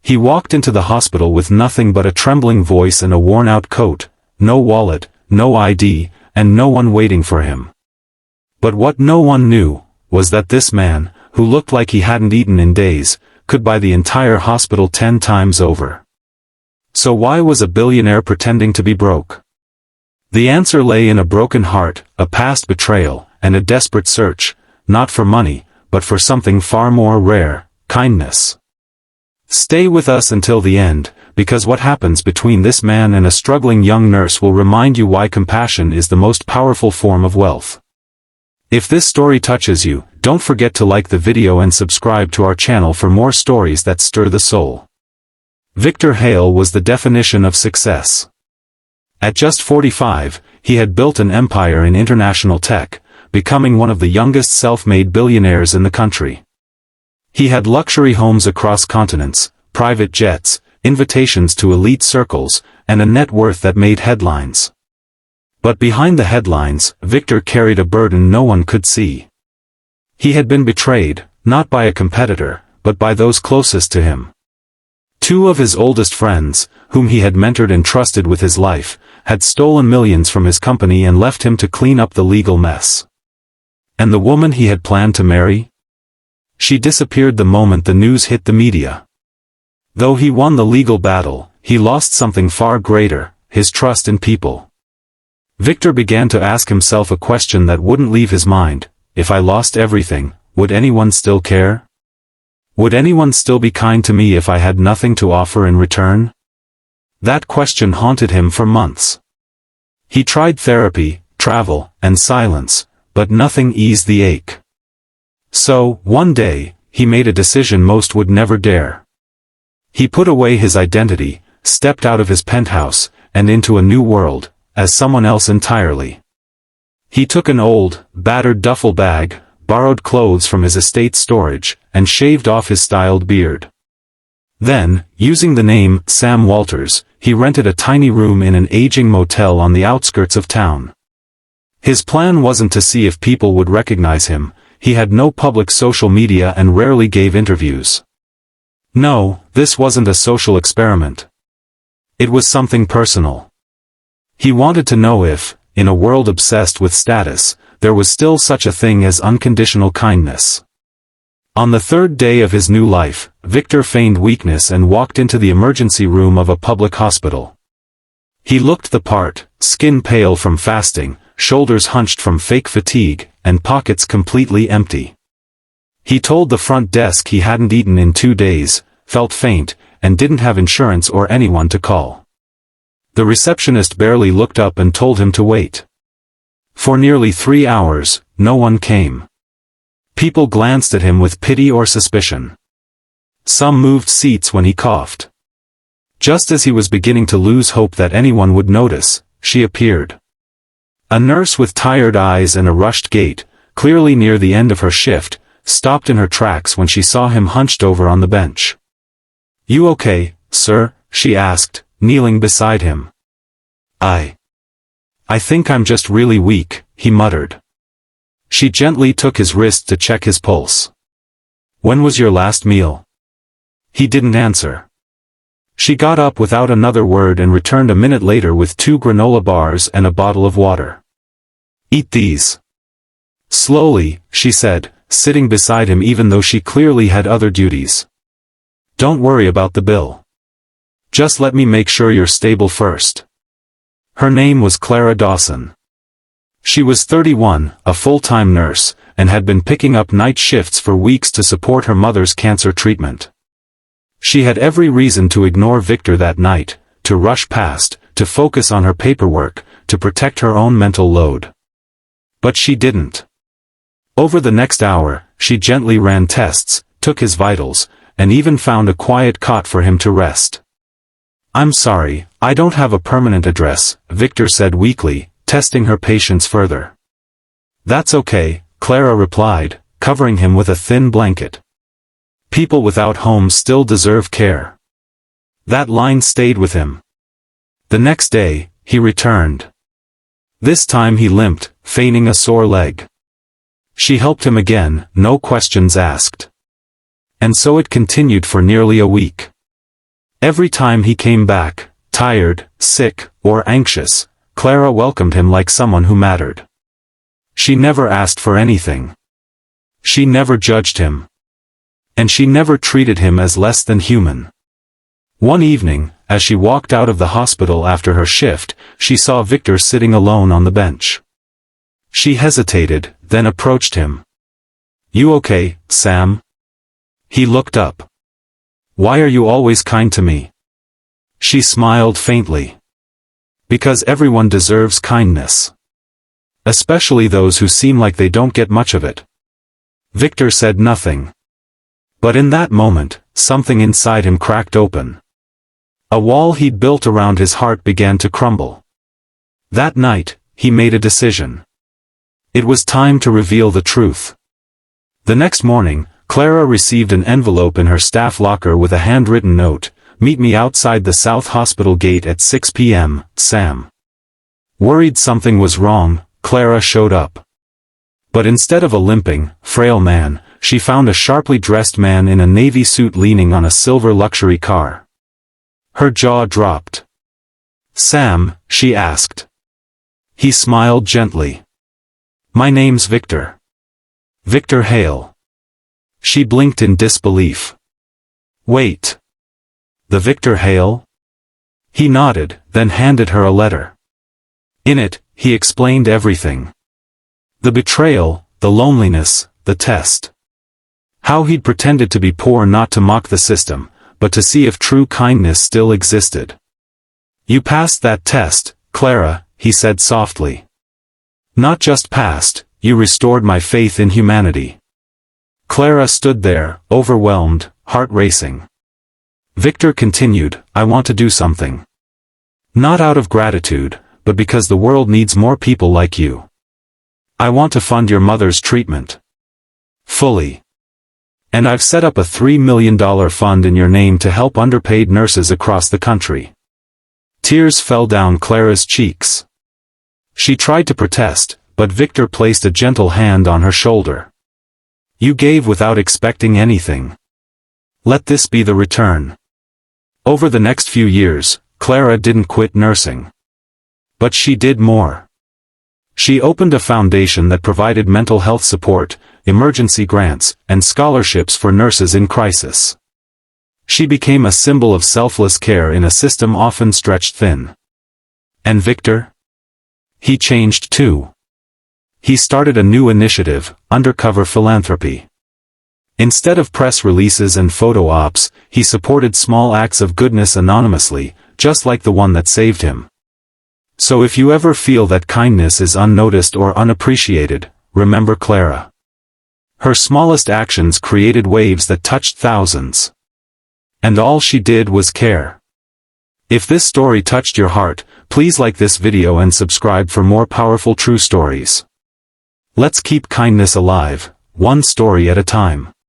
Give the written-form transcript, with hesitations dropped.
He walked into the hospital with nothing but a trembling voice and a worn-out coat, no wallet, no ID, and no one waiting for him. But what no one knew was that this man, who looked like he hadn't eaten in days, could buy the entire hospital 10 times over. So why was a billionaire pretending to be broke? The answer lay in a broken heart, a past betrayal, and a desperate search, not for money, but for something far more rare, kindness. Stay with us until the end, because what happens between this man and a struggling young nurse will remind you why compassion is the most powerful form of wealth. If this story touches you, don't forget to like the video and subscribe to our channel for more stories that stir the soul. Victor Hale was the definition of success. At just 45, he had built an empire in international tech, becoming one of the youngest self-made billionaires in the country. He had luxury homes across continents, private jets, invitations to elite circles, and a net worth that made headlines. But behind the headlines, Victor carried a burden no one could see. He had been betrayed, not by a competitor, but by those closest to him. Two of his oldest friends, whom he had mentored and trusted with his life, had stolen millions from his company and left him to clean up the legal mess. And the woman he had planned to marry? She disappeared the moment the news hit the media. Though he won the legal battle, he lost something far greater, his trust in people. Victor began to ask himself a question that wouldn't leave his mind: if I lost everything, would anyone still care? Would anyone still be kind to me if I had nothing to offer in return? That question haunted him for months. He tried therapy, travel, and silence, but nothing eased the ache. So, one day, he made a decision most would never dare. He put away his identity, stepped out of his penthouse, and into a new world, as someone else entirely. He took an old, battered duffel bag, borrowed clothes from his estate storage, and shaved off his styled beard. Then, using the name Sam Walters, he rented a tiny room in an aging motel on the outskirts of town. His plan wasn't to see if people would recognize him. He had no public social media and rarely gave interviews. No, this wasn't a social experiment. It was something personal. He wanted to know if, in a world obsessed with status, there was still such a thing as unconditional kindness. On the third day of his new life, Victor feigned weakness and walked into the emergency room of a public hospital. He looked the part, skin pale from fasting, shoulders hunched from fake fatigue, and pockets completely empty. He told the front desk he hadn't eaten in 2 days, felt faint, and didn't have insurance or anyone to call. The receptionist barely looked up and told him to wait. For nearly 3 hours, no one came. People glanced at him with pity or suspicion. Some moved seats when he coughed. Just as he was beginning to lose hope that anyone would notice, she appeared. A nurse with tired eyes and a rushed gait, clearly near the end of her shift, stopped in her tracks when she saw him hunched over on the bench. "You okay, sir?" she asked, kneeling beside him. I think I'm just really weak," he muttered. She gently took his wrist to check his pulse. "When was your last meal?" He didn't answer. She got up without another word and returned a minute later with 2 granola bars and a bottle of water. "Eat these." Slowly, she said, sitting beside him even though she clearly had other duties. "Don't worry about the bill. Just let me make sure you're stable first." Her name was Clara Dawson. She was 31, a full-time nurse, and had been picking up night shifts for weeks to support her mother's cancer treatment. She had every reason to ignore Victor that night, to rush past, to focus on her paperwork, to protect her own mental load. But she didn't. Over the next hour, she gently ran tests, took his vitals, and even found a quiet cot for him to rest. "I'm sorry, I don't have a permanent address," Victor said weakly, testing her patience further. "That's okay," Clara replied, covering him with a thin blanket. "People without homes still deserve care." That line stayed with him. The next day, he returned. This time he limped, feigning a sore leg. She helped him again, no questions asked. And so it continued for nearly a week. Every time he came back, tired, sick, or anxious, Clara welcomed him like someone who mattered. She never asked for anything. She never judged him. And she never treated him as less than human. One evening, as she walked out of the hospital after her shift, she saw Victor sitting alone on the bench. She hesitated, then approached him. "You okay, Sam?" He looked up. "Why are you always kind to me?" She smiled faintly. "Because everyone deserves kindness. Especially those who seem like they don't get much of it." Victor said nothing. But in that moment, something inside him cracked open. A wall he'd built around his heart began to crumble. That night, he made a decision. It was time to reveal the truth. The next morning, Clara received an envelope in her staff locker with a handwritten note: "Meet me outside the South Hospital gate at 6 p.m., Sam." Worried something was wrong, Clara showed up. But instead of a limping, frail man, she found a sharply dressed man in a navy suit leaning on a silver luxury car. Her jaw dropped. "Sam?" she asked. He smiled gently. "My name's Victor. Victor Hale." She blinked in disbelief. "Wait. The Victor Hale?" He nodded, then handed her a letter. In it, he explained everything. The betrayal, the loneliness, the test. How he'd pretended to be poor not to mock the system, but to see if true kindness still existed. "You passed that test, Clara," he said softly. "Not just passed, you restored my faith in humanity." Clara stood there, overwhelmed, heart racing. Victor continued, "I want to do something. Not out of gratitude, but because the world needs more people like you. I want to fund your mother's treatment. Fully. And I've set up a $3 million fund in your name to help underpaid nurses across the country." Tears fell down Clara's cheeks. She tried to protest, but Victor placed a gentle hand on her shoulder. "You gave without expecting anything. Let this be the return." Over the next few years, Clara didn't quit nursing. But she did more. She opened a foundation that provided mental health support, emergency grants, and scholarships for nurses in crisis. She became a symbol of selfless care in a system often stretched thin. And Victor? He changed too. He started a new initiative, Undercover Philanthropy. Instead of press releases and photo ops, he supported small acts of goodness anonymously, just like the one that saved him. So if you ever feel that kindness is unnoticed or unappreciated, remember Clara. Her smallest actions created waves that touched thousands. And all she did was care. If this story touched your heart, please like this video and subscribe for more powerful true stories. Let's keep kindness alive, one story at a time.